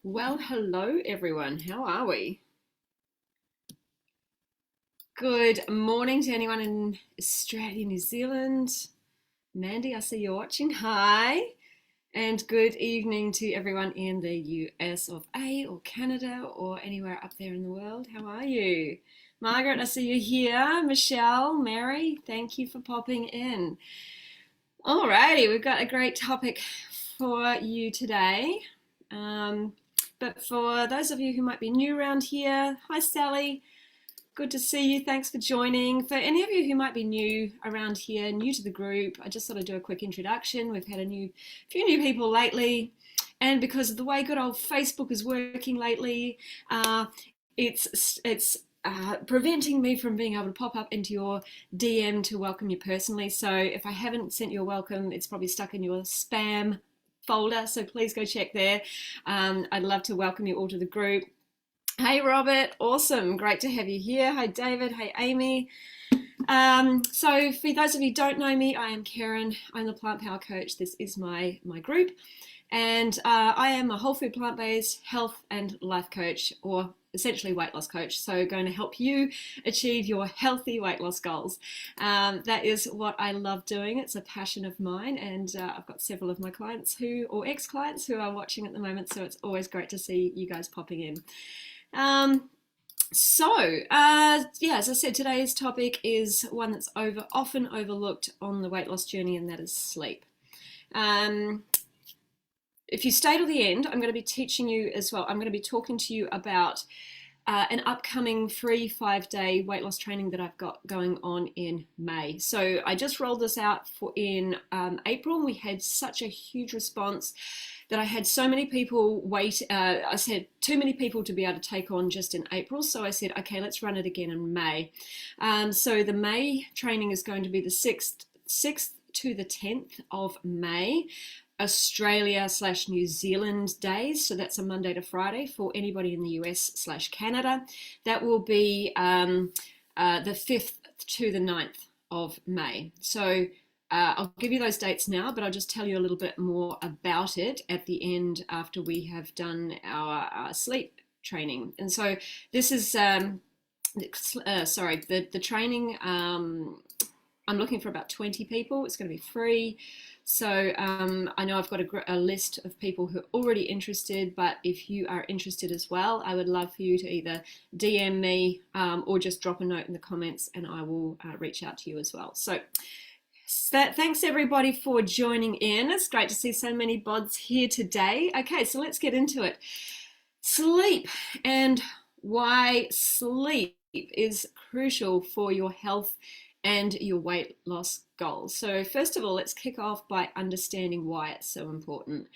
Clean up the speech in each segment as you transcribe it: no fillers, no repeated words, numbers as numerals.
Well, hello everyone. How are we? Good morning to anyone in Australia, New Zealand. Mandy, I see you're watching. Hi. And good evening to everyone in the US of A or Canada or anywhere up there in the world. How are you? Margaret, I see you here. Michelle, Mary, thank you for popping in. Alrighty, we've got a great topic for you today. Um, but for those of you who might be new around here, hi Sally, good to see you. Thanks for joining. For any of you who might be new around here, new to the group, I just sort of do a quick introduction. We've had few new people lately, and because of the way good old Facebook is working lately, it's preventing me from being able to pop up into your DM to welcome you personally. So if I haven't sent you a welcome, it's probably stuck in your spam folder. So please go check there. I'd love to welcome you all to the group. Hey Robert, awesome, great to have you here. Hi David, hey Amy. So for those of you who don't know me, I am Karen. I'm the Plant Power Coach. This is my group, and I am a whole food plant-based health and life coach, or essentially weight loss coach. So going to help you achieve your healthy weight loss goals. That is what I love doing. It's a passion of mine, and I've got several of my clients or ex-clients who are watching at the moment. So it's always great to see you guys popping in. Yeah, as I said, today's topic is one that's often overlooked on the weight loss journey, and that is sleep. If you stay to the end, I'm going to be teaching you as well. I'm going to be talking to you about an upcoming free 5-day weight loss training that I've got going on in May. So I just rolled this out in April, and we had such a huge response that I had so many people wait. I said too many people to be able to take on just in April. So I said, okay, let's run it again in May. So the May training is going to be the 6th to the 10th of May. Australia/New Zealand days, so that's a Monday to Friday for anybody in the US/Canada. That will be the 5th to the 9th of May. So I'll give you those dates now, but I'll just tell you a little bit more about it at the end after we have done our sleep training. And so this is, the training, I'm looking for about 20 people. It's going to be free. So I know I've got a list of people who are already interested, but if you are interested as well, I would love for you to either DM me or just drop a note in the comments, and I will reach out to you as well. So thanks everybody for joining in. It's great to see so many bods here today. Okay, so let's get into it. Sleep, and why sleep is crucial for your health and your weight loss goals. So first of all, let's kick off by understanding why it's so important.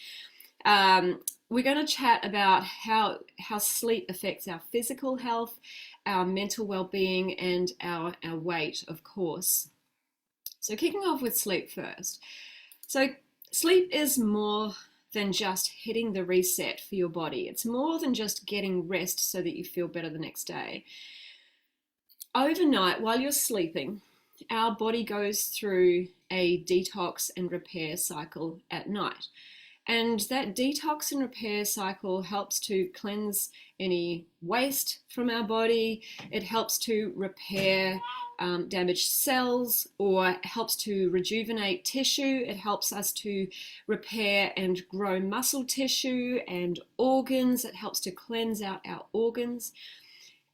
We're going to chat about how sleep affects our physical health, our mental well-being, and our weight, of course. So kicking off with sleep first. So sleep is more than just hitting the reset for your body. It's more than just getting rest so that you feel better the next day. Overnight, while you're sleeping, our body goes through a detox and repair cycle at night. And that detox and repair cycle helps to cleanse any waste from our body. It helps to repair damaged cells, or helps to rejuvenate tissue. It helps us to repair and grow muscle tissue and organs. It helps to cleanse out our organs.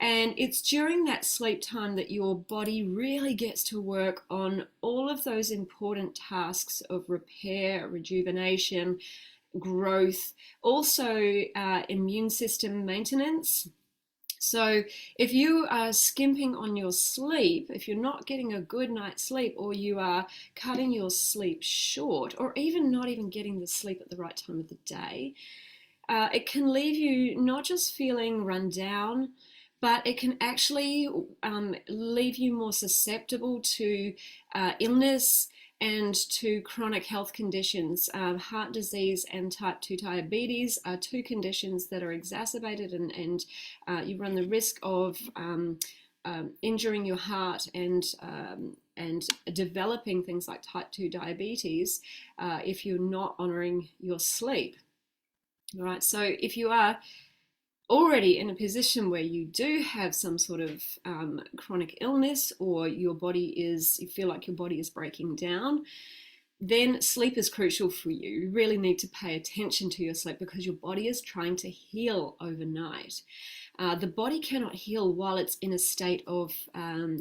And it's during that sleep time that your body really gets to work on all of those important tasks of repair, rejuvenation, growth, also immune system maintenance. So if you are skimping on your sleep, if you're not getting a good night's sleep, or you are cutting your sleep short, or even not even getting the sleep at the right time of the day, it can leave you not just feeling run down, but it can actually leave you more susceptible to illness and to chronic health conditions. Heart disease and type 2 diabetes are two conditions that are exacerbated, and you run the risk of injuring your heart and developing things like type 2 diabetes if you're not honoring your sleep. All right, so if you are already in a position where you do have some sort of chronic illness, or you feel like your body is breaking down, then sleep is crucial for you. You really need to pay attention to your sleep because your body is trying to heal overnight. The body cannot heal while it's in a state of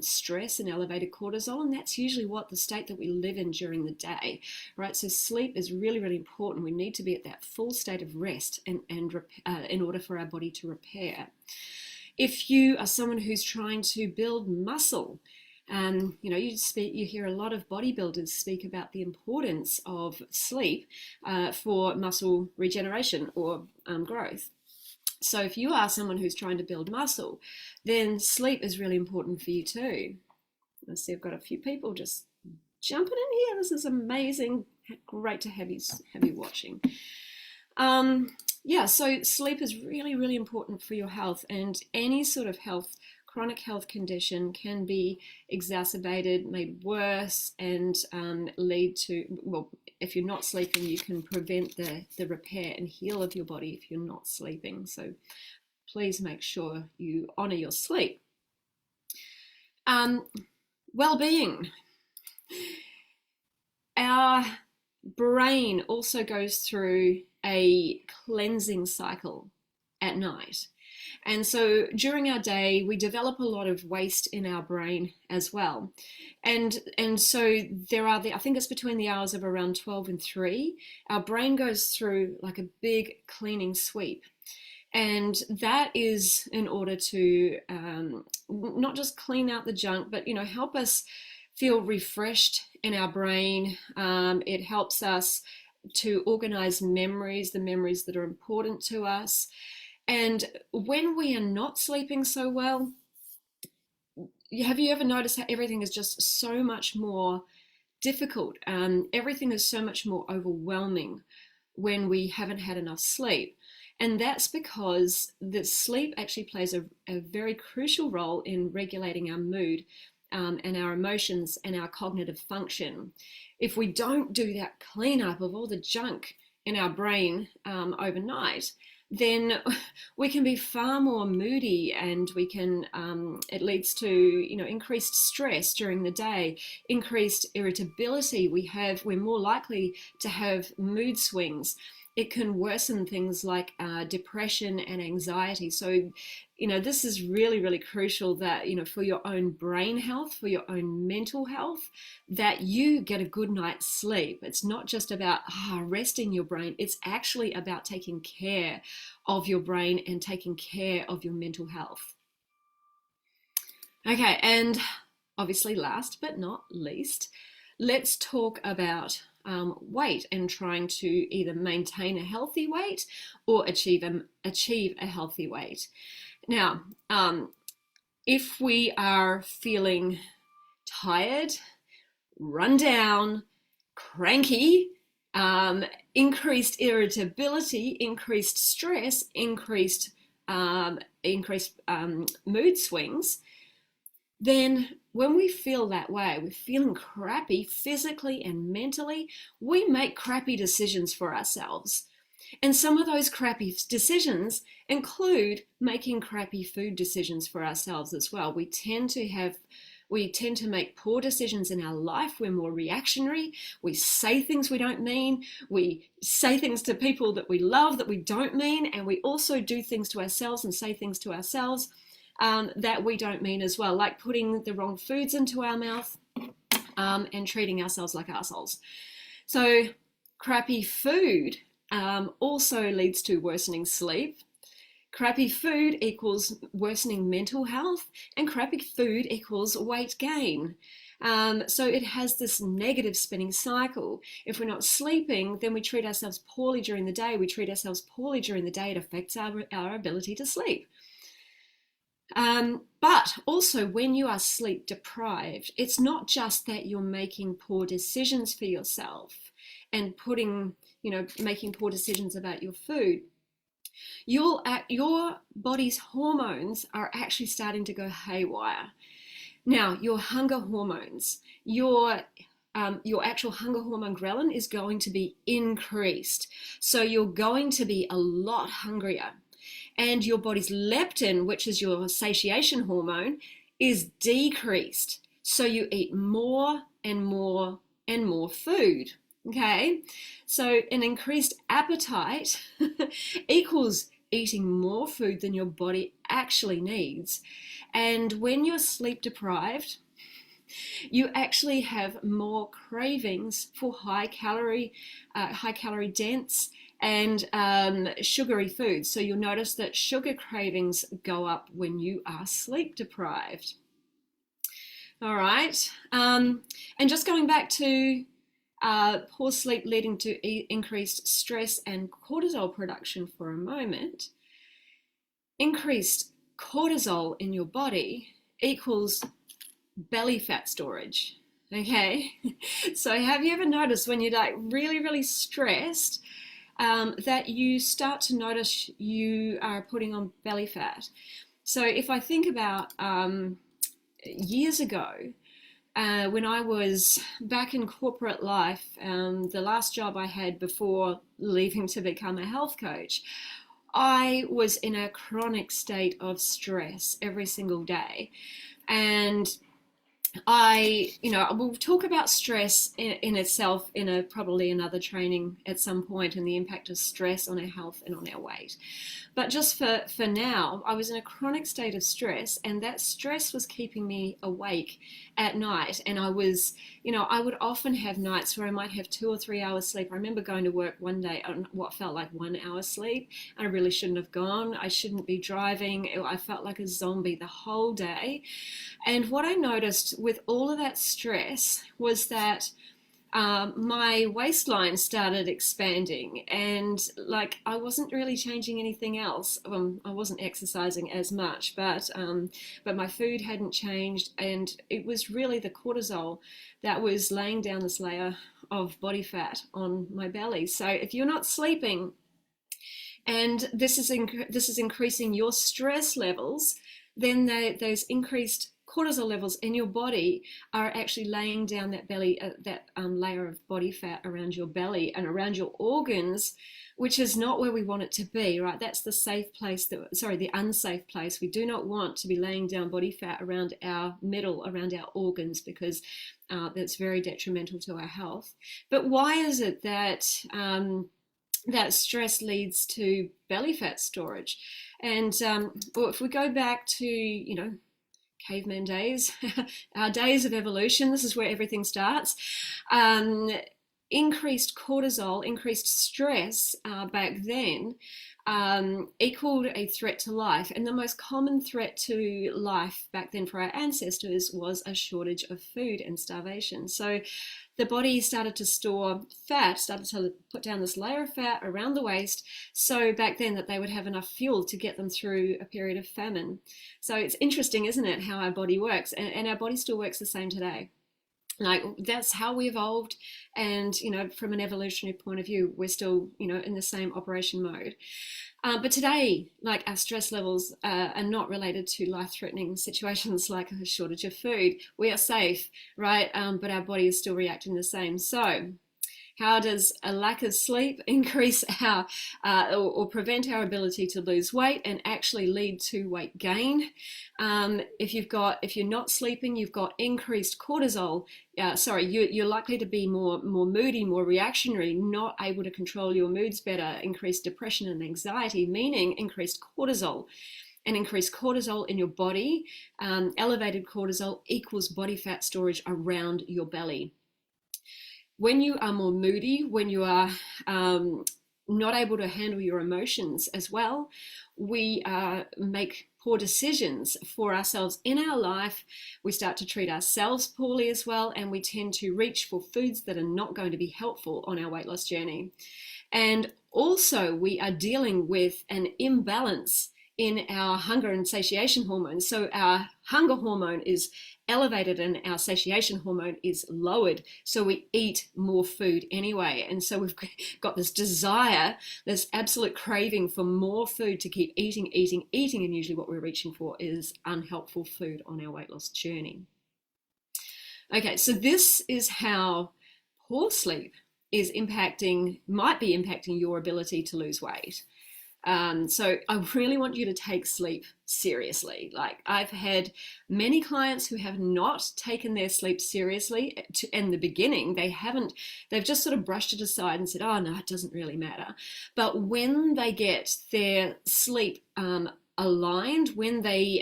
stress and elevated cortisol, and that's usually the state that we live in during the day, right? So sleep is really, really important. We need to be at that full state of rest in order for our body to repair. If you are someone who's trying to build muscle, you hear a lot of bodybuilders speak about the importance of sleep for muscle regeneration or growth. So if you are someone who's trying to build muscle, then sleep is really important for you too. I see I've got a few people just jumping in here. This is amazing. Great to have you watching. So sleep is really, really important for your health, and any sort of chronic health condition can be exacerbated, made worse, and lead to, if you're not sleeping, you can prevent the repair and heal of your body if you're not sleeping. So please make sure you honor your sleep. Well-being. Our brain also goes through a cleansing cycle at night. And so during our day, we develop a lot of waste in our brain as well. And so there are I think it's between the hours of around 12 and 3, our brain goes through like a big cleaning sweep. And that is in order to not just clean out the junk, but, help us feel refreshed in our brain. It helps us to organize memories, the memories that are important to us. And when we are not sleeping so well, have you ever noticed how everything is just so much more difficult? Everything is so much more overwhelming when we haven't had enough sleep. And that's because the sleep actually plays a very crucial role in regulating our mood and our emotions and our cognitive function. If we don't do that cleanup of all the junk in our brain overnight, then we can be far more moody, and it leads to increased stress during the day, increased irritability. We're more likely to have mood swings. It can worsen things like depression and anxiety. So this is really, really crucial that for your own brain health, for your own mental health, that you get a good night's sleep. It's not just about resting your brain. It's actually about taking care of your brain and taking care of your mental health. Okay, and obviously last but not least, let's talk about weight and trying to either maintain a healthy weight or achieve a healthy weight. Now, if we are feeling tired, run down, cranky, increased irritability, increased stress, increased mood swings, then when we feel that way, we're feeling crappy physically and mentally, we make crappy decisions for ourselves. And some of those crappy decisions include making crappy food decisions for ourselves as well. We tend to make poor decisions in our life. We're more reactionary. We say things we don't mean. We say things to people that we love that we don't mean. And we also do things to ourselves and say things to ourselves that we don't mean as well, like putting the wrong foods into our mouth and treating ourselves like assholes. So crappy food also leads to worsening sleep. Crappy food equals worsening mental health, and crappy food equals weight gain. So it has this negative spinning cycle. If we're not sleeping, then we treat ourselves poorly during the day. It affects our ability to sleep. But also when you are sleep deprived, it's not just that you're making poor decisions for yourself and making poor decisions about your food. Your body's hormones are actually starting to go haywire. Now, your hunger hormones, your your actual hunger hormone ghrelin is going to be increased. So you're going to be a lot hungrier. And your body's leptin, which is your satiation hormone, is decreased. So you eat more and more and more food. Okay, so an increased appetite equals eating more food than your body actually needs. And when you're sleep deprived, you actually have more cravings for high calorie dense and sugary foods. So you'll notice that sugar cravings go up when you are sleep deprived. All right, and just going back to poor sleep leading to increased stress and cortisol production for a moment. Increased cortisol in your body equals belly fat storage. Okay, so have you ever noticed when you're like really, really stressed that you start to notice you are putting on belly fat? So if I think about years ago, when I was back in corporate life, the last job I had before leaving to become a health coach, I was in a chronic state of stress every single day. And we'll talk about stress in itself in probably another training at some point, and the impact of stress on our health and on our weight. But just for now, I was in a chronic state of stress, and that stress was keeping me awake at night. And I would often have nights where I might have 2 or 3 hours sleep. I remember going to work one day on what felt like 1 hour sleep, and I really shouldn't have gone. I shouldn't be driving. I felt like a zombie the whole day. And what I noticed with all of that stress was that my waistline started expanding, and like I wasn't really changing anything else. I wasn't exercising as much, but my food hadn't changed, and it was really the cortisol that was laying down this layer of body fat on my belly. So if you're not sleeping, and this is increasing your stress levels, then those increased cortisol levels in your body are actually laying down that belly, layer of body fat around your belly and around your organs, which is not where we want it to be, right? That's the safe place, the unsafe place. We do not want to be laying down body fat around our middle, around our organs, because that's very detrimental to our health. But why is it that that stress leads to belly fat storage? And if we go back to, caveman days, our days of evolution, this is where everything starts. Increased cortisol, increased stress back then equaled a threat to life. And the most common threat to life back then for our ancestors was a shortage of food and starvation. So the body started to store fat, started to put down this layer of fat around the waist, so back then that they would have enough fuel to get them through a period of famine. So it's interesting, isn't it, how our body works, and our body still works the same today. Like, that's how we evolved, and from an evolutionary point of view, we're still in the same operation mode. But today, like, our stress levels are not related to life-threatening situations like a shortage of food. We are safe, right? But our body is still reacting the same. So how does a lack of sleep increase our or prevent our ability to lose weight and actually lead to weight gain? If you're not sleeping, you've got increased cortisol. You're likely to be more moody, more reactionary, not able to control your moods better, increased depression and anxiety, meaning increased cortisol. And increased cortisol in your body, elevated cortisol equals body fat storage around your belly. When you are more moody, when you are not able to handle your emotions as well, we make poor decisions for ourselves in our life. We start to treat ourselves poorly as well, and we tend to reach for foods that are not going to be helpful on our weight loss journey. And also, we are dealing with an imbalance in our hunger and satiation hormones. So our hunger hormone is elevated and our satiation hormone is lowered. So we eat more food anyway. And so we've got this desire, this absolute craving for more food to keep eating. And usually what we're reaching for is unhelpful food on our weight loss journey. Okay, so this is how poor sleep might be impacting your ability to lose weight. So I really want you to take sleep seriously. Like, I've had many clients who have not taken their sleep seriously in the beginning. They've just sort of brushed it aside and said, oh no, it doesn't really matter. But when they get their sleep aligned, when they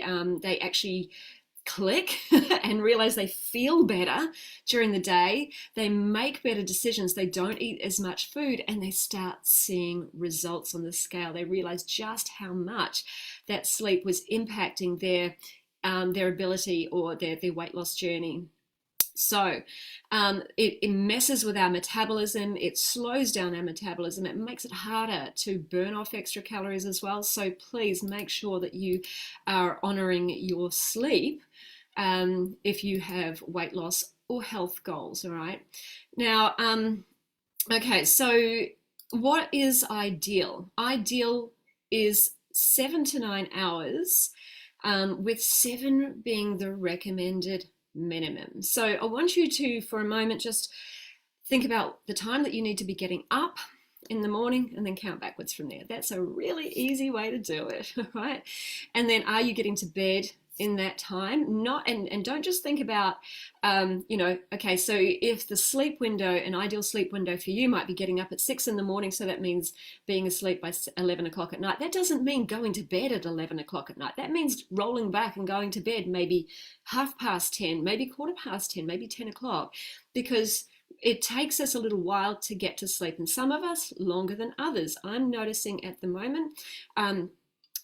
actually click and realize they feel better during the day, they make better decisions, they don't eat as much food, and they start seeing results on the scale. They realize just how much that sleep was impacting their ability or their weight loss journey. So it messes with our metabolism, it slows down our metabolism, it makes it harder to burn off extra calories as well. So please make sure that you are honoring your sleep if you have weight loss or health goals, all right? Now, okay, so what is ideal? Ideal is 7 to 9 hours, with 7 being the recommended minimum. So I want you to, for a moment, just think about the time that you need to be getting up in the morning and then count backwards from there. That's a really easy way to do it, right? And then, are you getting to bed in that time? And don't just think about, okay, so if the sleep window, an ideal sleep window for you might be getting up at 6 in the morning, so that means being asleep by 11 o'clock at night. That doesn't mean going to bed at 11 o'clock at night. That means rolling back and going to bed maybe 10:30, maybe 10:15, maybe 10 o'clock, because it takes us a little while to get to sleep, and some of us longer than others. I'm noticing at the moment,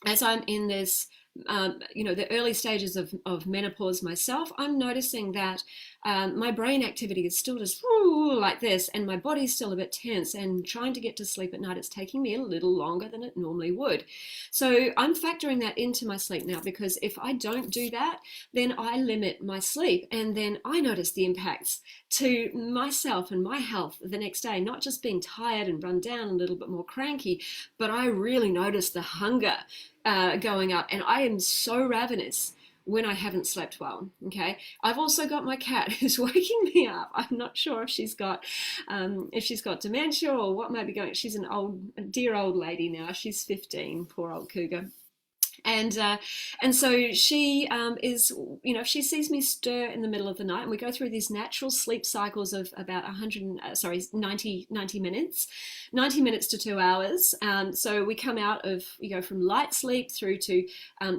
as I'm in this the early stages of menopause myself, I'm noticing that my brain activity is still just like this, and my body's still a bit tense, and trying to get to sleep at night, it's taking me a little longer than it normally would. So I'm factoring that into my sleep now, because if I don't do that, then I limit my sleep, and then I notice the impacts to myself and my health the next day, not just being tired and run down, a little bit more cranky, but I really notice the hunger going up, and I am so ravenous when I haven't slept well. Okay, I've also got my cat who's waking me up. I'm not sure if she's got dementia or what might be going. She's a dear old lady now. She's 15, poor old cougar. And so she is, if she sees me stir in the middle of the night, and we go through these natural sleep cycles of about 90 minutes, 90 minutes to 2 hours. So we come out of, from light sleep through to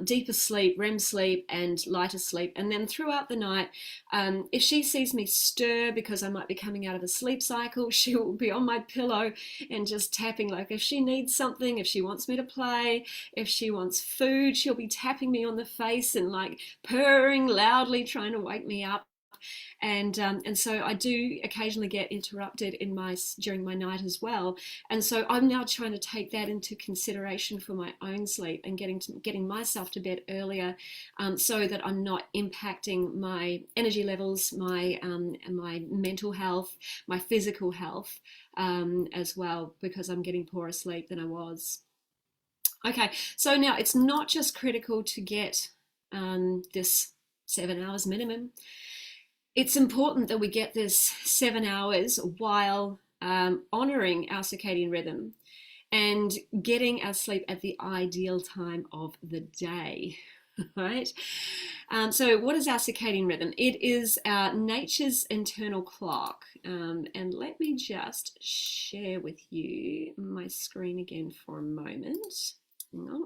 deeper sleep, REM sleep, and lighter sleep. And then throughout the night, if she sees me stir because I might be coming out of a sleep cycle, she will be on my pillow and just tapping, like if she needs something, if she wants me to play, if she wants food, she'll be tapping me on the face and like purring loudly, trying to wake me up. And so I do occasionally get interrupted during my night as well. And so I'm now trying to take that into consideration for my own sleep and getting myself to bed earlier, so that I'm not impacting my energy levels, my mental health, my physical health as well, because I'm getting poorer sleep than I was. Okay, so now it's not just critical to get this 7 hours minimum. It's important that we get this 7 hours while honoring our circadian rhythm and getting our sleep at the ideal time of the day, right? So what is our circadian rhythm? It is nature's internal clock. And let me just share with you my screen again for a moment. Hang on,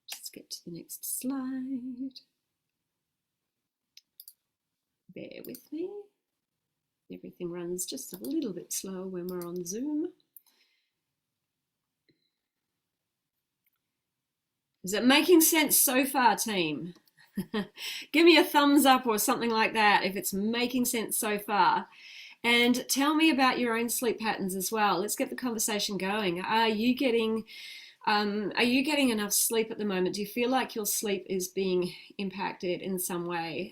just get to the next slide. Bear with me. Everything runs just a little bit slower when we're on Zoom. Is it making sense so far, team? Give me a thumbs up or something like that if it's making sense so far. And tell me about your own sleep patterns as well. Let's get the conversation going. Are you getting enough sleep at the moment? Do you feel like your sleep is being impacted in some way?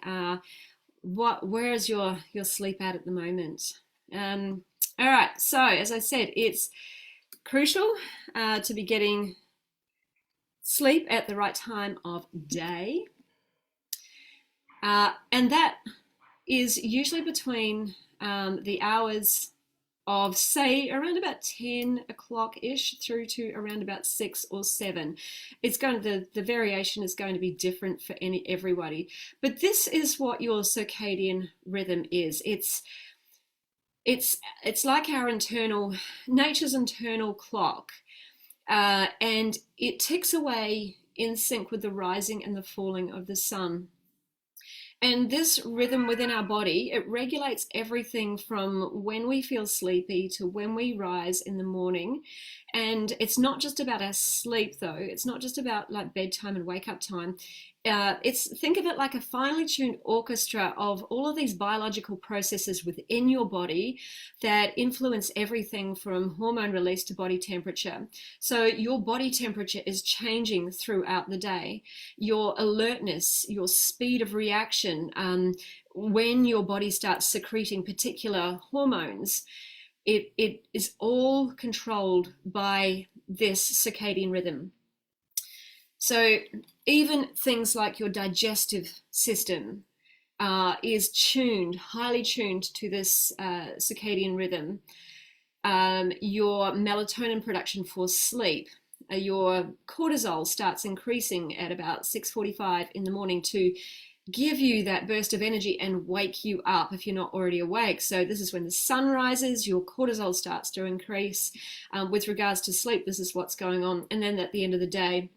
Where is your sleep at the moment? All right, so as I said, it's crucial to be getting sleep at the right time of day. And that is usually between the hours of, say, around about 10 o'clock ish through to around about 6 or 7. It's going to, the variation is going to be different for everybody, but this is what your circadian rhythm is. It's like our nature's internal clock, and it ticks away in sync with the rising and the falling of the sun. And this rhythm within our body, it regulates everything from when we feel sleepy to when we rise in the morning. And it's not just about our sleep, though. It's not just about like bedtime and wake up time. Think of it like a finely tuned orchestra of all of these biological processes within your body that influence everything from hormone release to body temperature. So your body temperature is changing throughout the day. Your alertness, your speed of reaction, when your body starts secreting particular hormones, it is all controlled by this circadian rhythm. So even things like your digestive system is highly tuned to this circadian rhythm. Your melatonin production for sleep, your cortisol starts increasing at about 6:45 in the morning to give you that burst of energy and wake you up if you're not already awake. So this is when the sun rises, your cortisol starts to increase. With regards to sleep, this is what's going on. And then at the end of the day,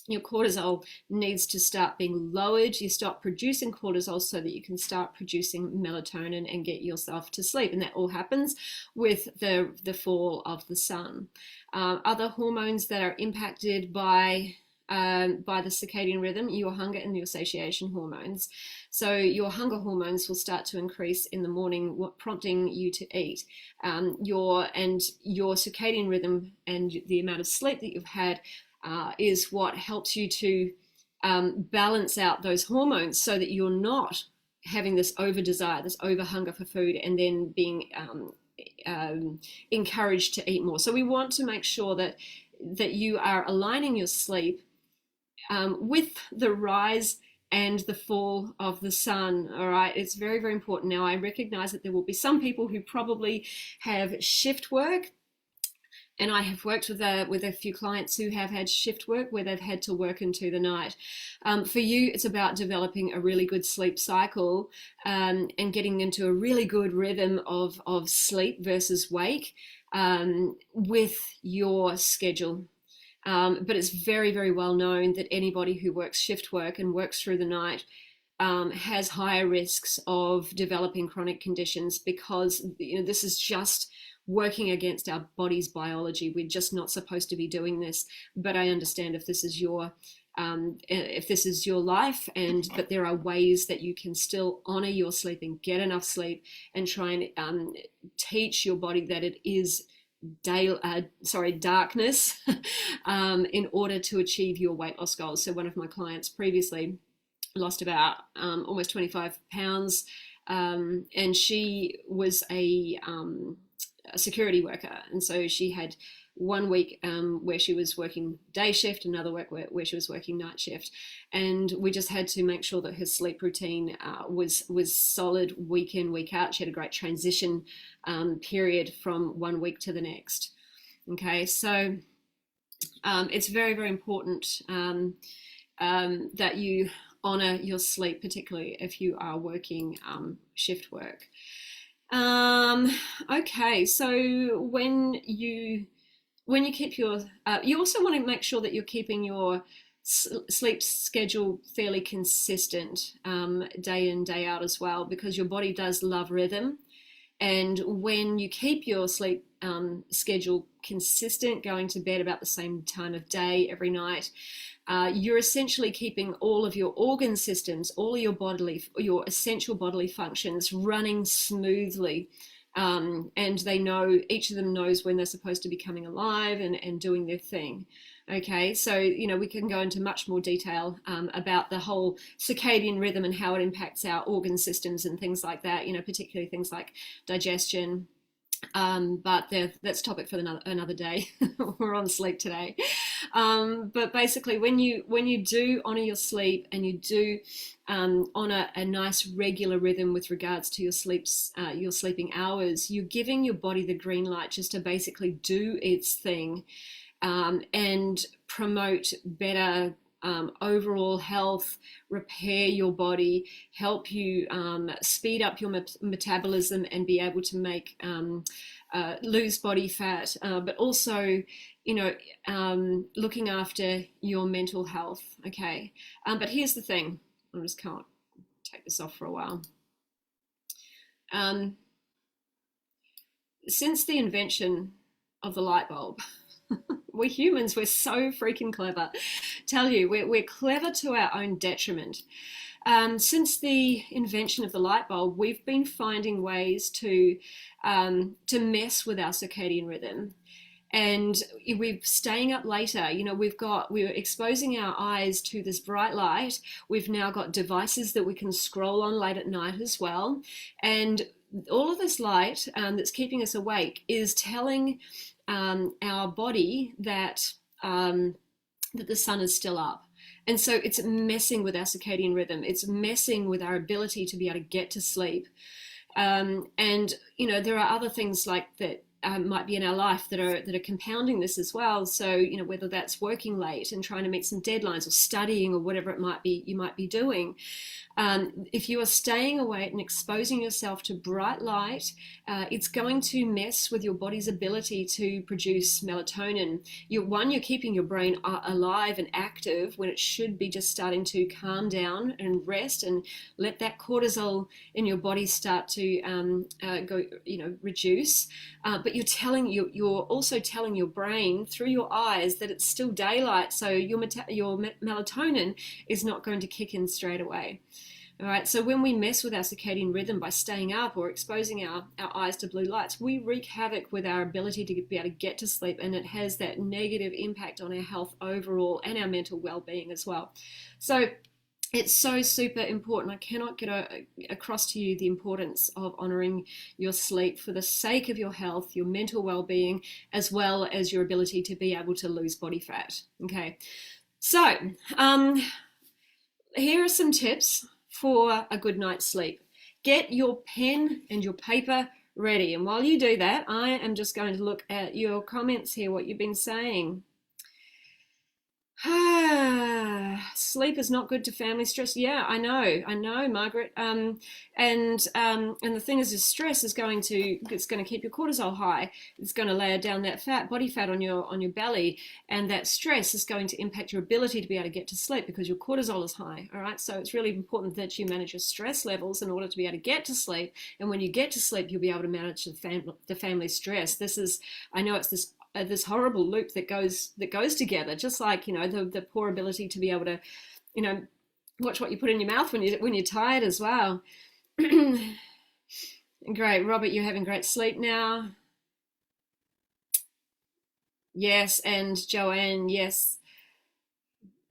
your cortisol needs to start being lowered. You stop producing cortisol so that you can start producing melatonin and get yourself to sleep. And that all happens with the fall of the sun. Other hormones that are impacted by the circadian rhythm, your hunger and your satiation hormones. So your hunger hormones will start to increase in the morning, prompting you to eat. Your circadian rhythm and the amount of sleep that you've had is what helps you to balance out those hormones so that you're not having this over desire, this over hunger for food, and then being encouraged to eat more. So we want to make sure that you are aligning your sleep with the rise and the fall of the sun. All right, it's very, very important. Now, I recognize that there will be some people who probably have shift work. And I have worked with a few clients who have had shift work where they've had to work into the night. For you, it's about developing a really good sleep cycle and getting into a really good rhythm of sleep versus wake with your schedule. But it's very, very well known that anybody who works shift work and works through the night has higher risks of developing chronic conditions because this is just working against our body's biology. We're just not supposed to be doing this. But I understand if this is your life, but there are ways that you can still honor your sleep and get enough sleep and try and teach your body that it is darkness in order to achieve your weight loss goals. So one of my clients previously lost about almost 25 pounds, and she was a security worker, and so she had 1 week where she was working day shift, another week where she was working night shift, and we just had to make sure that her sleep routine was solid week in, week out. She had a great transition period from 1 week to the next. Okay, so it's very, very important that you honor your sleep, particularly if you are working shift work. Okay, so when you keep your, you also want to make sure that you're keeping your sleep schedule fairly consistent day in, day out as well, because your body does love rhythm. And when you keep your sleep schedule consistent, going to bed about the same time of day every night, you're essentially keeping all of your organ systems, all your essential bodily functions running smoothly. And each of them knows when they're supposed to be coming alive and doing their thing. Okay, so, we can go into much more detail about the whole circadian rhythm and how it impacts our organ systems and things like that, particularly things like digestion. But that's a topic for another day. We're on sleep today. But basically, when you do honor your sleep and you do honor a nice regular rhythm with regards to your sleeping hours, you're giving your body the green light just to basically do its thing, and promote better overall health, repair your body, help you speed up your metabolism and be able to make lose body fat, but also, looking after your mental health. Okay, but here's the thing. I just can't take this off for a while. Since the invention of the light bulb, we humans, we're so freaking clever. Tell you, we're clever to our own detriment. Since the invention of the light bulb, we've been finding ways to mess with our circadian rhythm. And we're staying up later. We're exposing our eyes to this bright light. We've now got devices that we can scroll on late at night as well. And all of this light that's keeping us awake is telling our body that the sun is still up. And so it's messing with our circadian rhythm. It's messing with our ability to be able to get to sleep. And there are other things like that might be in our life that are compounding this as well. So whether that's working late and trying to meet some deadlines, or studying, or whatever it might be you might be doing. If you are staying awake and exposing yourself to bright light, it's going to mess with your body's ability to produce melatonin. You're keeping your brain alive and active when it should be just starting to calm down and rest, and let that cortisol in your body start to reduce. But you're also telling your brain through your eyes that it's still daylight, so your melatonin is not going to kick in straight away. All right, so when we mess with our circadian rhythm by staying up or exposing our eyes to blue lights, we wreak havoc with our ability to be able to get to sleep, and it has that negative impact on our health overall and our mental well-being as well. So it's so super important. I cannot get across to you the importance of honoring your sleep for the sake of your health, your mental well-being, as well as your ability to be able to lose body fat. Okay, so here are some tips for a good night's sleep. Get your pen and your paper ready. And while you do that, I am just going to look at your comments here, what you've been saying. Sleep is not good to family stress. Yeah, I know, Margaret. And the thing is stress is going to keep your cortisol high. It's going to layer down that body fat on your belly, and that stress is going to impact your ability to be able to get to sleep because your cortisol is high. All right, so it's really important that you manage your stress levels in order to be able to get to sleep. And when you get to sleep, you'll be able to manage the family stress. I know it's this horrible loop that goes together, just like the poor ability to be able to watch what you put in your mouth when you're tired as well. Great, Robert, you're having great sleep now. Yes, and Joanne, yes.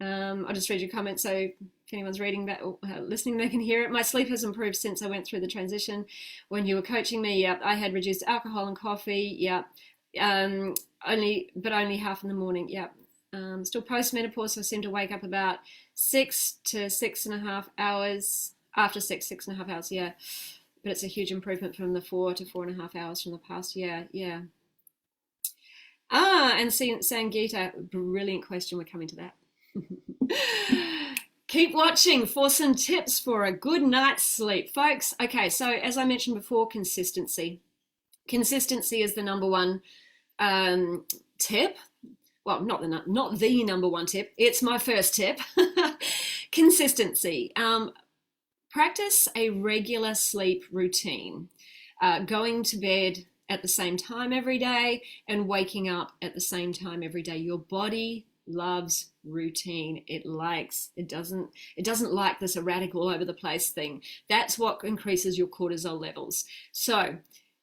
I'll just read your comment so if anyone's reading that or listening, they can hear it. My sleep has improved since I went through the transition. When you were coaching me, yep, I had reduced alcohol and coffee, yep. Only half in the morning. Yep. Still post-menopause, so I seem to wake up about 6 to 6.5 hours after 6.5 hours. Yeah, but it's a huge improvement from the 4 to 4.5 hours from the past. Yeah. And Sangeeta, brilliant question. We're coming to that. Keep watching for some tips for a good night's sleep, folks. Okay, so as I mentioned before, consistency. Consistency is the number one tip. Well, not the number one tip. It's my first tip. Consistency. Practice a regular sleep routine. Going to bed at the same time every day and waking up at the same time every day. Your body loves routine. It doesn't like this erratic all over the place thing. That's what increases your cortisol levels. So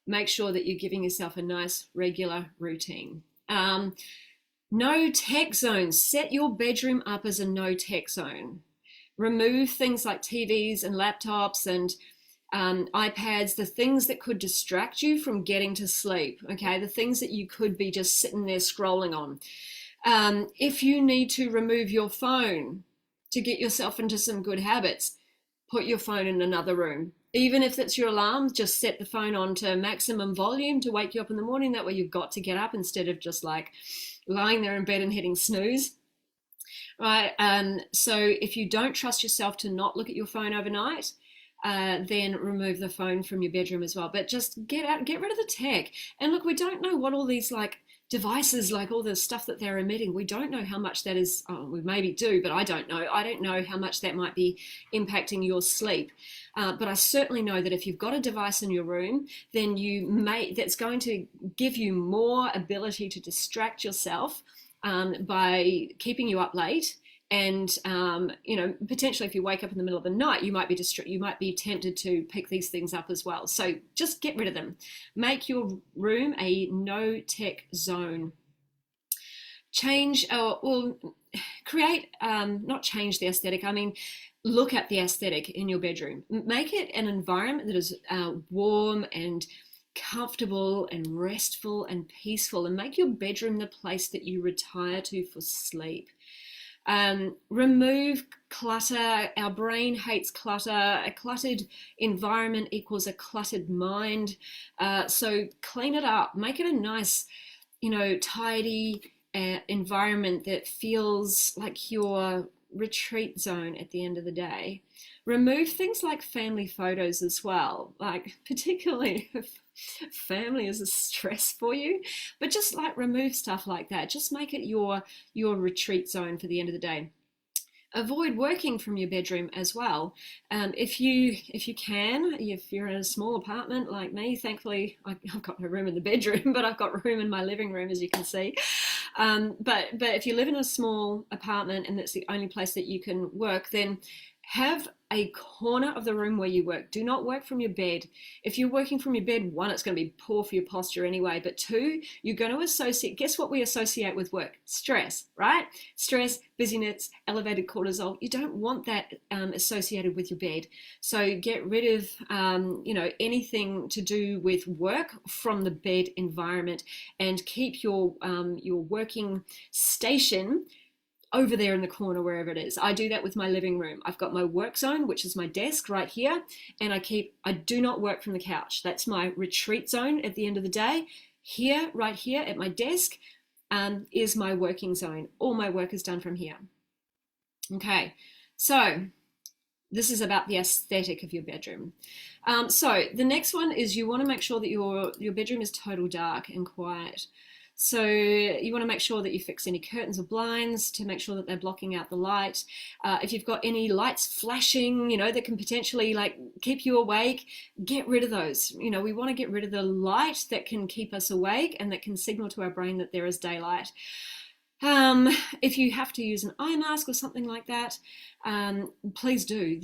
make sure that you're giving yourself a nice regular routine. No tech zones. Set your bedroom up as a no tech zone. Remove things like TVs and laptops and iPads, the things that could distract you from getting to sleep, okay? The things that you could be just sitting there scrolling on. If you need to remove your phone to get yourself into some good habits, put your phone in another room. Even if it's your alarm, just set the phone on to maximum volume to wake you up in the morning. That way you've got to get up instead of just like lying there in bed and hitting snooze. Right. So if you don't trust yourself to not look at your phone overnight, then remove the phone from your bedroom as well. But just get out, get rid of the tech. And look, we don't know what all these like devices, like all the stuff that they're emitting, we don't know how much that is. Oh, we maybe do, but I don't know. I don't know how much that might be impacting your sleep. But I certainly know that if you've got a device in your room, then that's going to give you more ability to distract yourself by keeping you up late. And potentially, if you wake up in the middle of the night, you might be tempted to pick these things up as well. So just get rid of them. Make your room a no-tech zone. Create, not change the aesthetic. I mean, look at the aesthetic in your bedroom. Make it an environment that is warm and comfortable and restful and peaceful, and make your bedroom the place that you retire to for sleep. Remove clutter. Our brain hates clutter. A cluttered environment equals a cluttered mind. So clean it up. Make it a nice, tidy environment that feels like your retreat zone at the end of the day. Remove things like family photos as well, like particularly if family is a stress for you, but just like remove stuff like that. Just make it your retreat zone for the end of the day. Avoid working from your bedroom as well. If you can, if you're in a small apartment like me, thankfully I've got no room in the bedroom, but I've got room in my living room, as you can see. But if you live in a small apartment and that's the only place that you can work, then have a corner of the room where you work. Do not work from your bed. If you're working from your bed, one, it's going to be poor for your posture anyway, but two, you're going to associate, guess what we associate with work? Stress, right? Stress, busyness, elevated cortisol. You don't want that associated with your bed. So get rid of, anything to do with work from the bed environment, and keep your working station over there in the corner, wherever it is. I do that with my living room. I've got my work zone, which is my desk right here, and I do not work from the couch. That's my retreat zone at the end of the day. Here, right here at my desk, is my working zone. All my work is done from here. Okay, so this is about the aesthetic of your bedroom. So the next one is you want to make sure that your bedroom is total dark and quiet. So you want to make sure that you fix any curtains or blinds to make sure that they're blocking out the light. If you've got any lights flashing, that can potentially like keep you awake, get rid of those. We want to get rid of the light that can keep us awake and that can signal to our brain that there is daylight. If you have to use an eye mask or something like that, please do.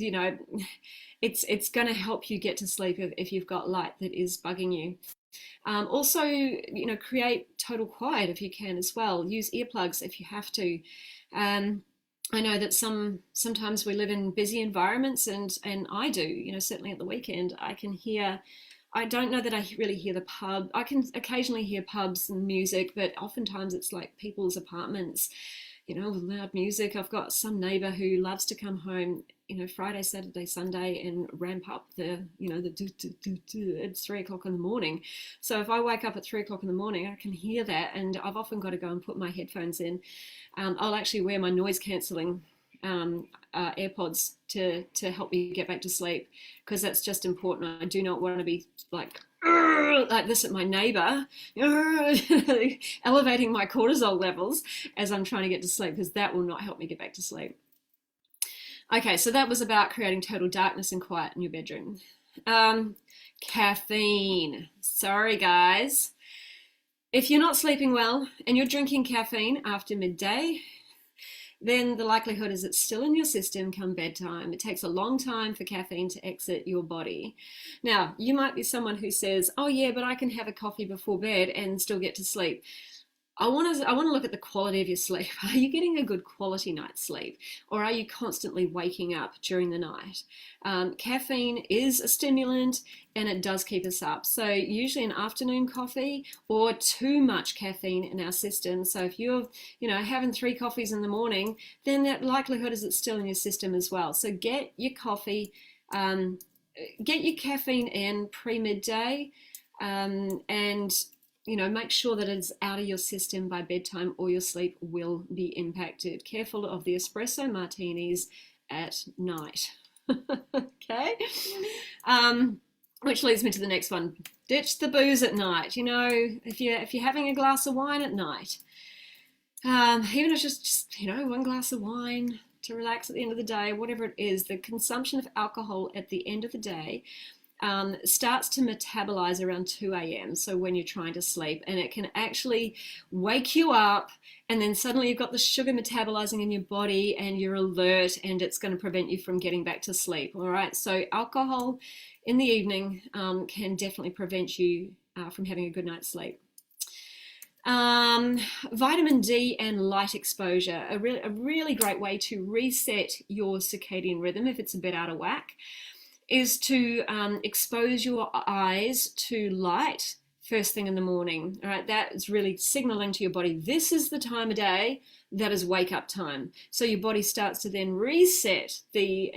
It's going to help you get to sleep if you've got light that is bugging you. Also, create total quiet if you can as well. Use earplugs if you have to. I know that sometimes we live in busy environments, and I do. Certainly at the weekend, I can hear. I don't know that I really hear the pub. I can occasionally hear pubs and music, but oftentimes it's like people's apartments, with loud music. I've got some neighbour who loves to come home, Friday, Saturday, Sunday, and ramp up the it's 3 o'clock in the morning. So if I wake up at 3 o'clock in the morning, I can hear that, and I've often got to go and put my headphones in. I'll actually wear my noise cancelling AirPods to help me get back to sleep, because that's just important. I do not want to be like this at my neighbour, elevating my cortisol levels as I'm trying to get to sleep, because that will not help me get back to sleep. Okay, so that was about creating total darkness and quiet in your bedroom. Caffeine. Sorry, guys. If you're not sleeping well and you're drinking caffeine after midday, then the likelihood is it's still in your system come bedtime. It takes a long time for caffeine to exit your body. Now, you might be someone who says, oh yeah, but I can have a coffee before bed and still get to sleep. I want to look at the quality of your sleep. Are you getting a good quality night's sleep, or are you constantly waking up during the night? Caffeine is a stimulant, and it does keep us up. So usually an afternoon coffee or too much caffeine in our system. So if you're, having 3 coffees in the morning, then that likelihood is it's still in your system as well. So get your coffee, get your caffeine in pre-midday, and make sure that it's out of your system by bedtime, or your sleep will be impacted. Careful of the espresso martinis at night. Okay. Which leads me to the next one. Ditch the booze at night. If you're having a glass of wine at night, even if it's just 1 glass of wine to relax at the end of the day, whatever it is, the consumption of alcohol at the end of the day starts to metabolize around 2 a.m. So when you're trying to sleep, and it can actually wake you up, and then suddenly you've got the sugar metabolizing in your body and you're alert, and it's going to prevent you from getting back to sleep. All right. So alcohol in the evening can definitely prevent you from having a good night's sleep. Vitamin D and light exposure, a really great way to reset your circadian rhythm if it's a bit out of whack, is to expose your eyes to light first thing in the morning. All right, that is really signaling to your body, this is the time of day that is wake up time. So your body starts to then reset the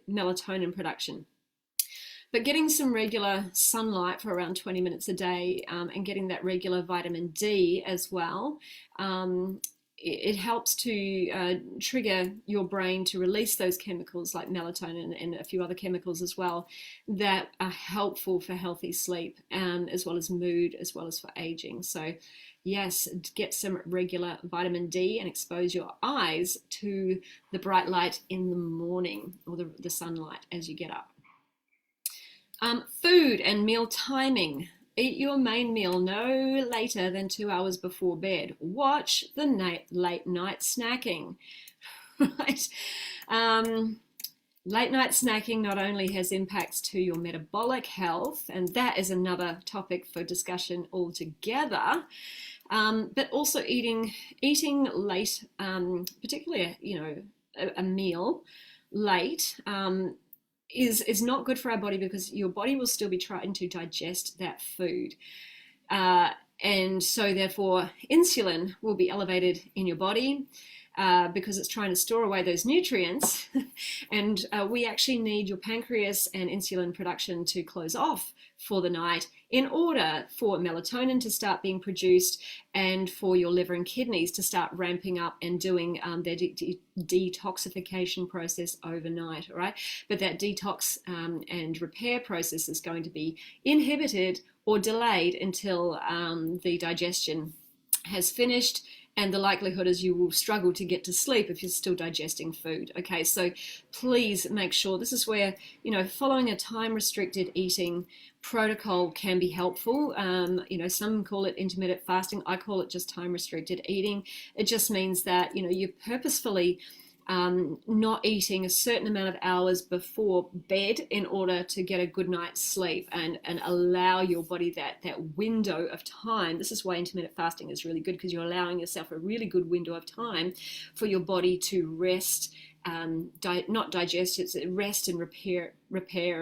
melatonin production. But getting some regular sunlight for around 20 minutes a day, and getting that regular vitamin D as well, it helps to trigger your brain to release those chemicals like melatonin and a few other chemicals as well that are helpful for healthy sleep, as well as mood, as well as for aging. So yes, get some regular vitamin D and expose your eyes to the bright light in the morning, or the sunlight as you get up. Food and meal timing. Eat your main meal no later than 2 hours before bed. Watch the late night snacking. Right? Late night snacking not only has impacts to your metabolic health, and that is another topic for discussion altogether, but also eating late, particularly a meal late, is not good for our body, because your body will still be trying to digest that food. And so therefore insulin will be elevated in your body, because it's trying to store away those nutrients. And we actually need your pancreas and insulin production to close off for the night in order for melatonin to start being produced, and for your liver and kidneys to start ramping up and doing their detoxification process overnight. All right, but that detox and repair process is going to be inhibited or delayed until the digestion has finished, and the likelihood is you will struggle to get to sleep if you're still digesting food. Okay, so please make sure, this is where, following a time-restricted eating protocol can be helpful. Some call it intermittent fasting. I call it just time-restricted eating. It just means that, you're purposefully not eating a certain amount of hours before bed in order to get a good night's sleep, and allow your body that window of time. This is why intermittent fasting is really good, because you're allowing yourself a really good window of time for your body to rest, not digest, it's rest and repair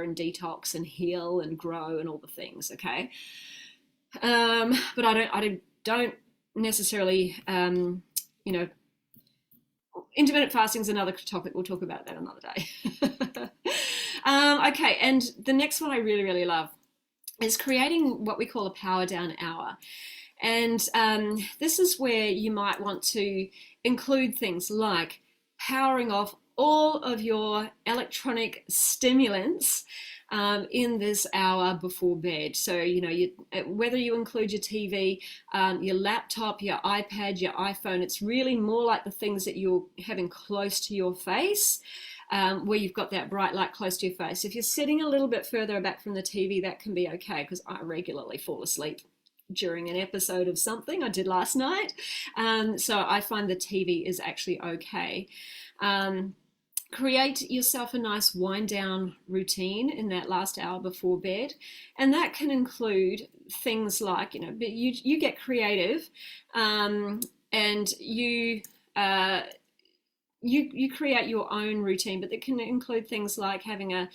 and detox and heal and grow and all the things. Okay, but I don't necessarily intermittent fasting is another topic. We'll talk about that another day. Okay, and the next one I really, really love is creating what we call a power down hour. And this is where you might want to include things like powering off all of your electronic stimulants in this hour before bed. So, whether you include your TV, your laptop, your iPad, your iPhone, it's really more like the things that you're having close to your face, where you've got that bright light close to your face. If you're sitting a little bit further back from the TV, that can be okay, because I regularly fall asleep during an episode of something I did last night. So I find the TV is actually okay. create yourself a nice wind down routine in that last hour before bed, and that can include things like, but you get creative, and you create your own routine, but that can include things like having a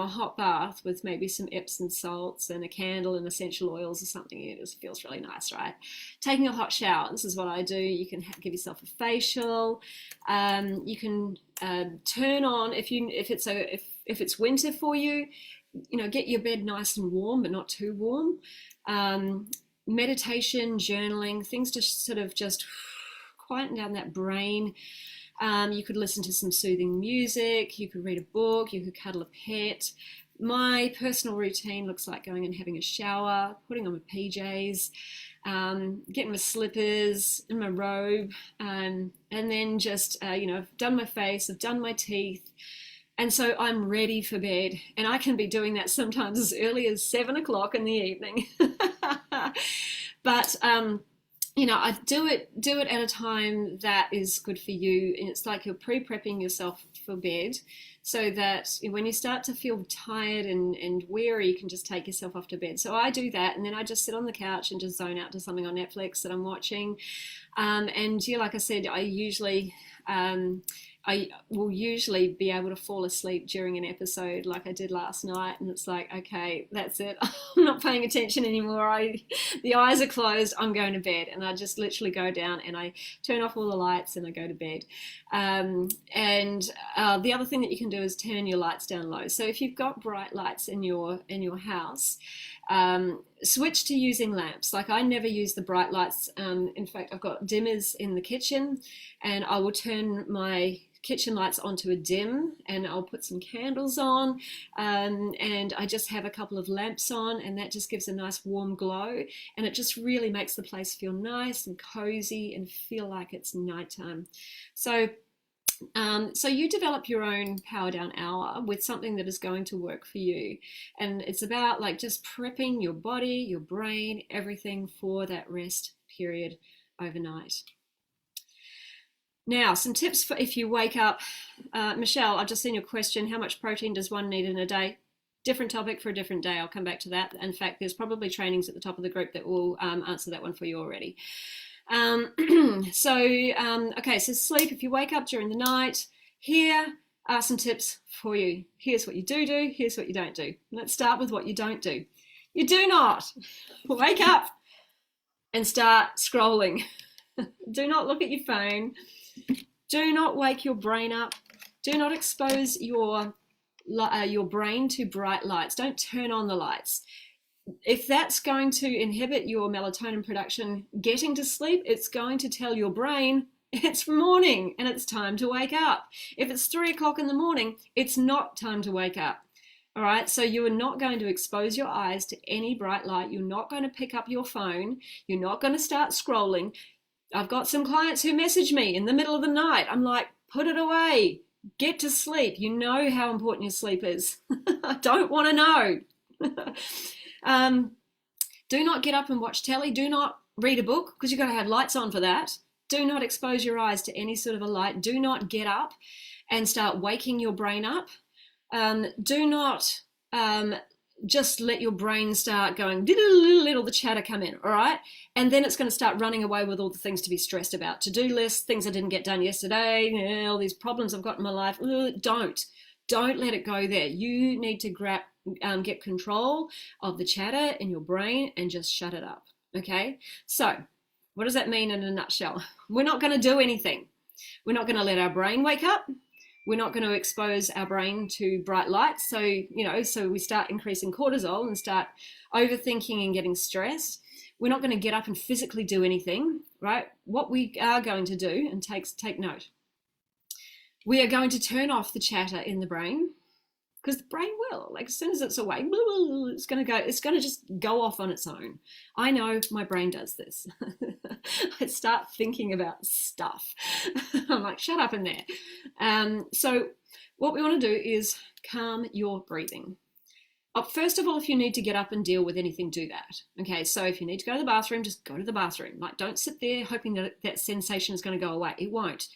hot bath with maybe some Epsom salts and a candle and essential oils or something. It just feels really nice, right? Taking a hot shower. This is what I do. You can give yourself a facial. You can turn on if it's winter for you. Get your bed nice and warm, but not too warm. Meditation, journaling, things to sort of just quieten down that brain. You could listen to some soothing music, you could read a book, you could cuddle a pet. My personal routine looks like going and having a shower, putting on my PJs, getting my slippers and my robe, and then just, I've done my face, I've done my teeth, and so I'm ready for bed. And I can be doing that sometimes as early as 7 o'clock in the evening. But I do it at a time that is good for you, and it's like you're pre-prepping yourself for bed, so that when you start to feel tired and weary, you can just take yourself off to bed. So I do that, and then I just sit on the couch and just zone out to something on Netflix that I'm watching. And like I said, I will usually be able to fall asleep during an episode like I did last night, and it's like, okay, that's it. I'm not paying attention anymore. The eyes are closed. I'm going to bed, and I just literally go down and I turn off all the lights and I go to bed. The other thing that you can do is turn your lights down low. So if you've got bright lights in your house, switch to using lamps. Like I never use the bright lights. In fact, I've got dimmers in the kitchen, and I will turn my kitchen lights onto a dim, and I'll put some candles on, and I just have a couple of lamps on, and that just gives a nice warm glow, and it just really makes the place feel nice and cozy and feel like it's nighttime. So you develop your own power down hour with something that is going to work for you. And it's about like just prepping your body, your brain, everything for that rest period overnight. Now, some tips for if you wake up. Michelle, I've just seen your question. How much protein does one need in a day? Different topic for a different day. I'll come back to that. In fact, there's probably trainings at the top of the group that will answer that one for you already. Okay, so sleep. If you wake up during the night, here are some tips for you. Here's what you do, here's what you don't do. Let's start with what you don't do. You do not wake up and start scrolling. Do not look at your phone. Do not wake your brain up. Do not expose your brain to bright lights. Don't turn on the lights. If that's going to inhibit your melatonin production getting to sleep, it's going to tell your brain it's morning and it's time to wake up. If it's 3 o'clock in the morning, it's not time to wake up. All right, so you are not going to expose your eyes to any bright light. You're not going to pick up your phone. You're not going to start scrolling. I've got some clients who message me in the middle of the night. I'm like, put it away. Get to sleep. You know how important your sleep is. I don't want to know. Do not get up and watch telly. Do not read a book, because you've got to have lights on for that. Do not expose your eyes to any sort of a light. Do not get up and start waking your brain up. Do not just let your brain start going, little the chatter come in, all right? And then it's going to start running away with all the things to be stressed about. To-do lists, things I didn't get done yesterday, all these problems I've got in my life. Don't let it go there. You need to get control of the chatter in your brain and just shut it up, okay? So what does that mean in a nutshell? We're not going to do anything. We're not going to let our brain wake up. We're not going to expose our brain to bright lights. So we start increasing cortisol and start overthinking and getting stressed. We're not going to get up and physically do anything, right? What we are going to do, and take note, we are going to turn off the chatter in the brain, because the brain will, like as soon as it's awake, it's going to just go off on its own. I know my brain does this. I start thinking about stuff. I'm like, shut up in there. So what we want to do is calm your breathing. First of all, if you need to get up and deal with anything, do that. Okay, so if you need to go to the bathroom, just go to the bathroom. Like, don't sit there hoping that that sensation is going to go away. It won't.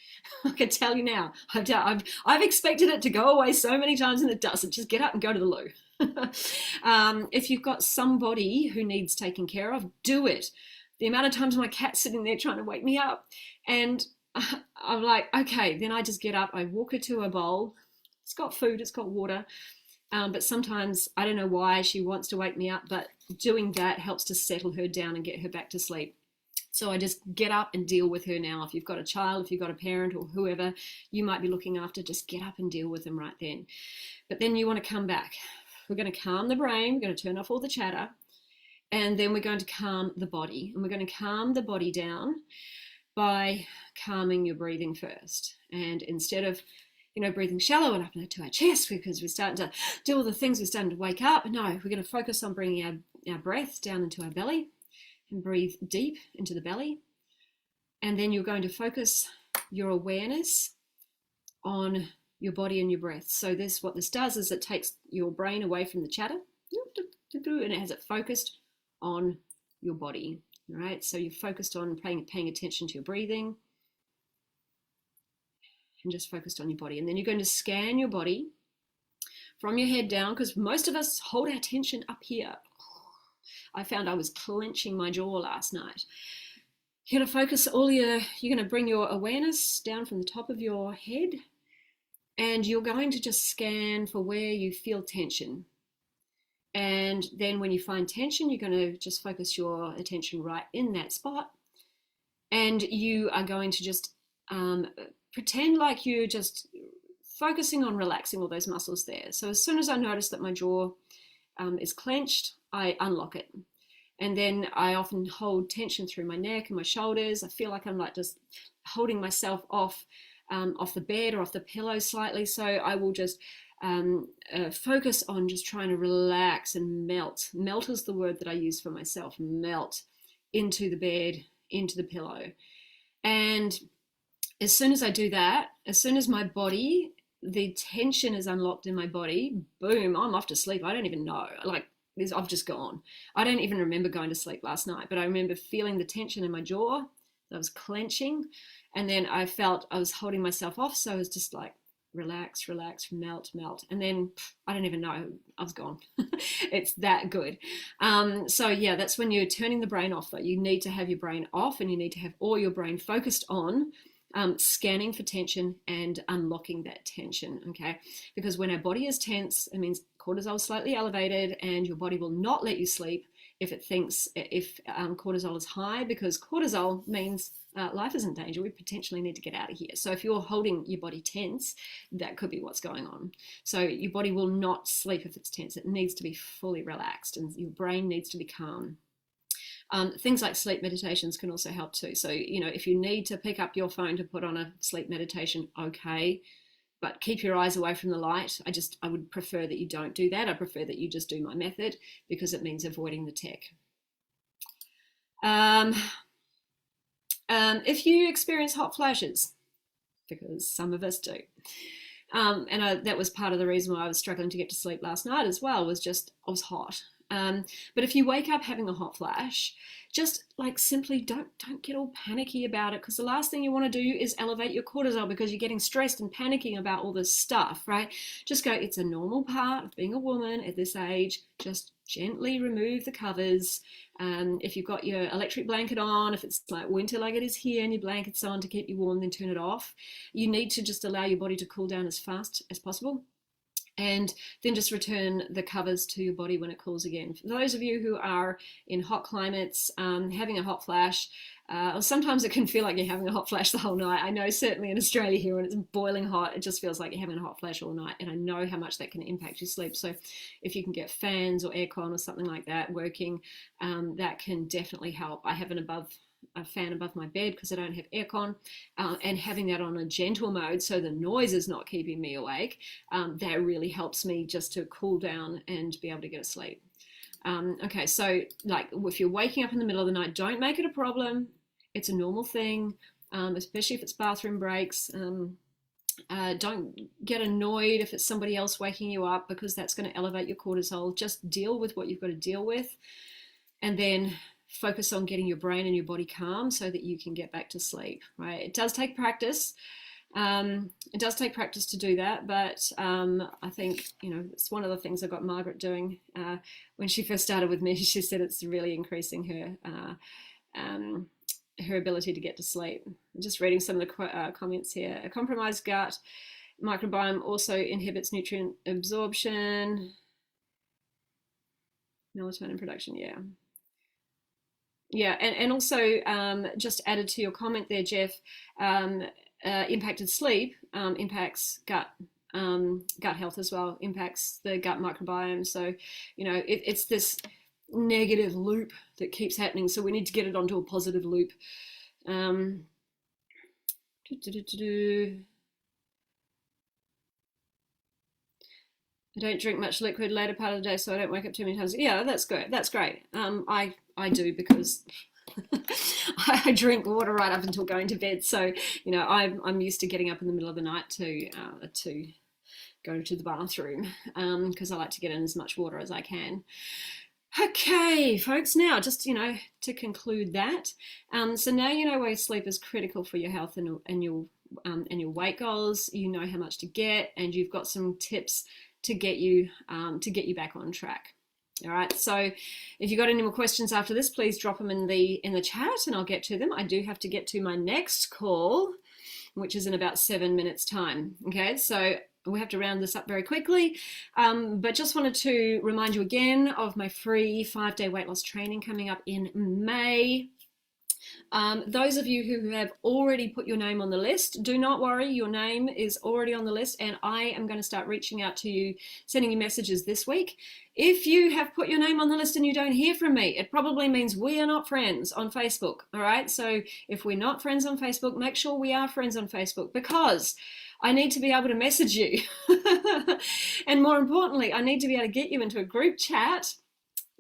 I can tell you now. I've expected it to go away so many times and it doesn't. Just get up and go to the loo. If you've got somebody who needs taking care of, do it. The amount of times my cat's sitting there trying to wake me up, and I'm like, okay, then I just get up, I walk her to a bowl. It's got food, it's got water. But sometimes, I don't know why she wants to wake me up, but doing that helps to settle her down and get her back to sleep. So I just get up and deal with her now. If you've got a child, if you've got a parent or whoever you might be looking after, just get up and deal with them right then. But then you want to come back. We're going to calm the brain, we're going to turn off all the chatter, and then we're going to calm the body. And we're going to calm the body down by calming your breathing first. And instead of breathing shallow and up into our chest because we're starting to do all the things, we're starting to wake up. No, we're going to focus on bringing our breath down into our belly and breathe deep into the belly. And then you're going to focus your awareness on your body and your breath. So what this does is it takes your brain away from the chatter and it has it focused on your body. All right, so you're focused on paying attention to your breathing, and just focused on your body. And then you're going to scan your body from your head down, because most of us hold our tension up here. I found I was clenching my jaw last night. You're going to focus you're going to bring your awareness down from the top of your head, and you're going to just scan for where you feel tension. And then when you find tension, you're going to just focus your attention right in that spot. And you are going to just pretend like you're just focusing on relaxing all those muscles there. So as soon as I notice that my jaw is clenched, I unlock it. And then I often hold tension through my neck and my shoulders. I feel like I'm like just holding myself off the bed or off the pillow slightly. So I will just focus on just trying to relax and melt. Melt is the word that I use for myself. Melt into the bed, into the pillow. And as soon as I do that, as soon as my body, the tension is unlocked in my body, boom, I'm off to sleep. I don't even know. I've just gone. I don't even remember going to sleep last night, but I remember feeling the tension in my jaw. I was clenching, and then I felt I was holding myself off. So I was just like, relax, relax, melt, melt. And then I don't even know, I was gone. It's that good. So yeah, that's when you're turning the brain off, though. You need to have your brain off, and you need to have all your brain focused on scanning for tension and unlocking that tension, okay? Because when our body is tense, it means cortisol is slightly elevated, and your body will not let you sleep if cortisol is high, because cortisol means life is in danger. We potentially need to get out of here. So if you're holding your body tense, that could be what's going on. So your body will not sleep if it's tense. It needs to be fully relaxed, and your brain needs to be calm. Things like sleep meditations can also help too. So, if you need to pick up your phone to put on a sleep meditation, okay, but keep your eyes away from the light. I would prefer that you don't do that. I prefer that you just do my method, because it means avoiding the tech. If you experience hot flashes, because some of us do, that was part of the reason why I was struggling to get to sleep last night as well, was just I was hot. But if you wake up having a hot flash, just simply don't get all panicky about it, because the last thing you want to do is elevate your cortisol because you're getting stressed and panicking about all this stuff, right? Just go, it's a normal part of being a woman at this age. Just gently remove the covers. If you've got your electric blanket on, if it's like winter like it is here and your blanket's on to keep you warm, then turn it off. You need to just allow your body to cool down as fast as possible. And then just return the covers to your body when it cools again. For those of you who are in hot climates, having a hot flash, or sometimes it can feel like you're having a hot flash the whole night. I know certainly in Australia here when it's boiling hot, it just feels like you're having a hot flash all night. And I know how much that can impact your sleep. So if you can get fans or aircon or something like that working, that can definitely help. I have a fan above my bed because I don't have aircon, and having that on a gentle mode so the noise is not keeping me awake, that really helps me just to cool down and be able to get to sleep. Okay, so if you're waking up in the middle of the night, don't make it a problem. It's a normal thing, especially if it's bathroom breaks. Don't get annoyed if it's somebody else waking you up, because that's going to elevate your cortisol. Just deal with what you've got to deal with, and then focus on getting your brain and your body calm so that you can get back to sleep, right? It does take practice. It does take practice to do that, but I think, it's one of the things I got Margaret doing when she first started with me. She said it's really increasing her ability to get to sleep. I'm just reading some of the comments here. A compromised gut microbiome also inhibits nutrient absorption, melatonin production. And also, just added to your comment there, Jeff, impacted sleep impacts gut health as well, impacts the gut microbiome. So, it's this negative loop that keeps happening. So we need to get it onto a positive loop. I don't drink much liquid later part of the day, so I don't wake up too many times. Yeah, that's good. That's great. I do, because I drink water right up until going to bed. So, I'm used to getting up in the middle of the night to go to the bathroom, because I like to get in as much water as I can. Okay, folks, now just, to conclude that, so now you know why sleep is critical for your health and your weight goals. You know how much to get, and you've got some tips to get you back on track. All right, so if you've got any more questions after this, please drop them in the chat and I'll get to them. I do have to get to my next call, which is in about 7 minutes time. Okay, so we have to round this up very quickly, but just wanted to remind you again of my free 5-day weight loss training coming up in May. Those of you who have already put your name on the list, do not worry, your name is already on the list, and I am going to start reaching out to you, sending you messages this week. If you have put your name on the list and you don't hear from me, it probably means we are not friends on Facebook. All right, so if we're not friends on Facebook, make sure we are friends on Facebook, because I need to be able to message you. And more importantly, I need to be able to get you into a group chat.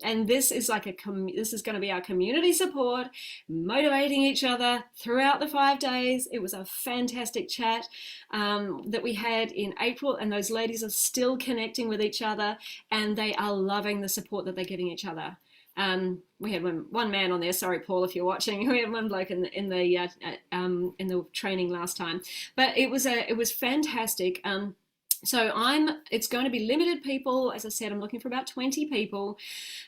And this is this is going to be our community support, motivating each other throughout the 5 days. It was a fantastic chat that we had in April, and those ladies are still connecting with each other, and they are loving the support that they're giving each other. We had one man on there. Sorry, Paul, if you're watching. We had one bloke in the training last time, but it was fantastic. So it's going to be limited people. As I said, I'm looking for about 20 people.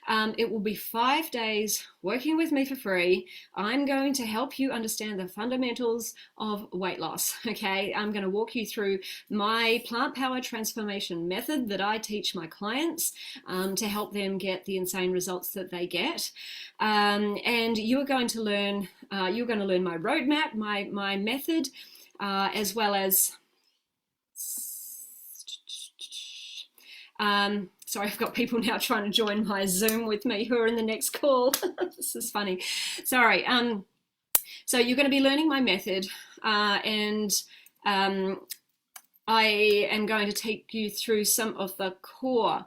It will be 5 days working with me for free. I'm going to help you understand the fundamentals of weight loss. Okay, I'm going to walk you through my plant power transformation method that I teach my clients to help them get the insane results that they get. And you're going to learn my roadmap, my method, as well as sorry, I've got people now trying to join my Zoom with me who are in the next call. This is funny. Sorry. So you're going to be learning my method, and I am going to take you through some of the core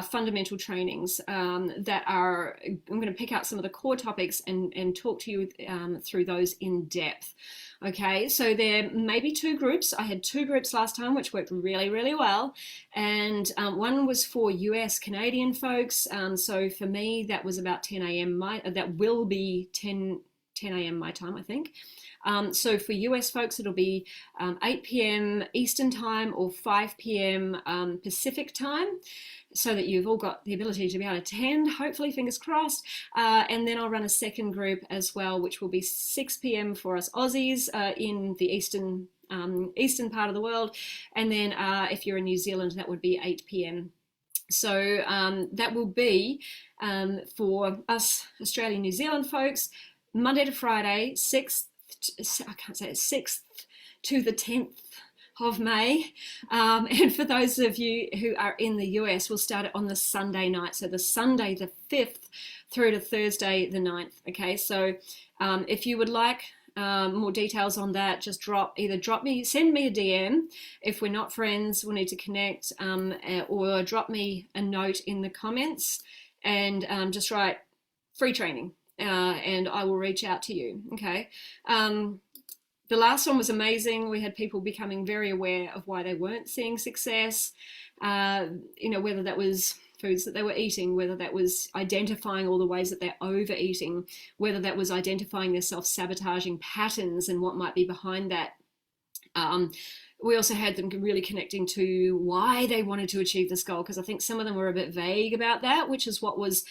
fundamental trainings that are, I'm going to pick out some of the core topics and talk to you through those in depth. Okay, so there may be 2 groups. I had 2 groups last time, which worked really, really well. And one was for US Canadian folks. So for me, that was about 10 a.m. That will be 10 a.m. my time, I think. So for US folks, it'll be 8 p.m. Eastern time or 5 p.m. Pacific time, so that you've all got the ability to be able to attend, hopefully, fingers crossed. And then I'll run a second group as well, which will be 6 p.m. for us Aussies in the eastern part of the world. And then if you're in New Zealand, that would be 8 p.m. So that will be for us Australian, New Zealand folks, Monday to Friday, 6th to the 10th of May, and for those of you who are in the US, we'll start it on the Sunday night, so the Sunday the 5th through to Thursday the 9th. Okay, so if you would like more details on that, just send me a DM. If we're not friends, we'll need to connect, or drop me a note in the comments and just write free training, and I will reach out to you. Okay. The last one was amazing. We had people becoming very aware of why they weren't seeing success, whether that was foods that they were eating, whether that was identifying all the ways that they're overeating, whether that was identifying their self-sabotaging patterns and what might be behind that. We also had them really connecting to why they wanted to achieve this goal, because I think some of them were a bit vague about that, which is what was,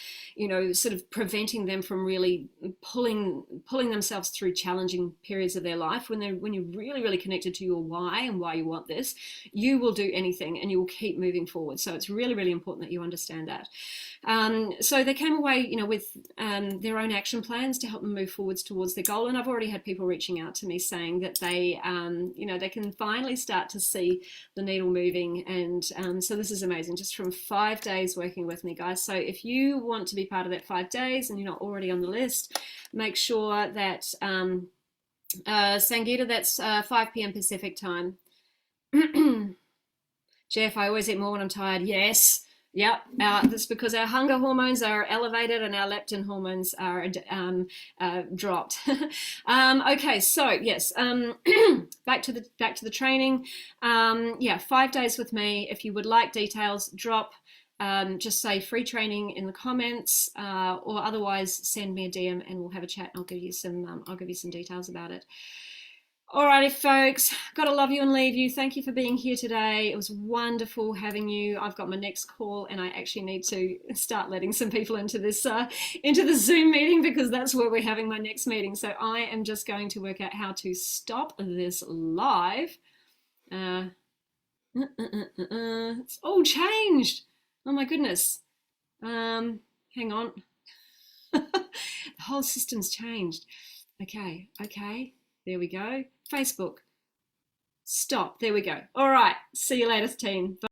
sort of preventing them from really pulling themselves through challenging periods of their life. When you're really, really connected to your why and why you want this, you will do anything and you will keep moving forward. So it's really, really important that you understand that. So they came away, with their own action plans to help them move forwards towards their goal. And I've already had people reaching out to me saying that they can finally start to see the needle moving. And so this is amazing, just from 5 days working with me, guys. So if you want to be part of that 5 days and you're not already on the list, make sure that Sangeeta, that's 5 p.m. Pacific time. Jeff, I always eat more when I'm tired. Yes. Yep, that's because our hunger hormones are elevated and our leptin hormones are dropped. Okay, so yes, back to the training. 5 days with me. If you would like details, drop. Just say free training in the comments, or otherwise send me a DM and we'll have a chat. And I'll give you some details about it. Alrighty, folks, gotta love you and leave you. Thank you for being here today. It was wonderful having you. I've got my next call and I actually need to start letting some people into this into the Zoom meeting, because that's where we're having my next meeting. So I am just going to work out how to stop this live. It's all changed. Oh my goodness. Hang on. The whole system's changed. Okay. There we go. Facebook. Stop. There we go. All right. See you later, team. Bye.